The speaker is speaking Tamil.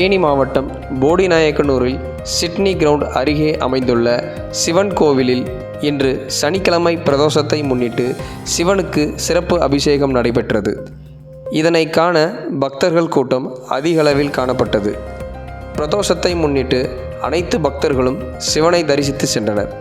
தேனி மாவட்டம் போடிநாயக்கனூரில் சிட்னி கிரவுண்ட் அருகே அமைந்துள்ள சிவன் கோவிலில் இன்று சனிக்கிழமை பிரதோஷத்தை முன்னிட்டு சிவனுக்கு சிறப்பு அபிஷேகம் நடைபெற்றது. இதனை காண பக்தர்கள் கூட்டம் அதிகளவில் காணப்பட்டது. பிரதோஷத்தை முன்னிட்டு அனைத்து பக்தர்களும் சிவனை தரிசித்து சென்றனர்.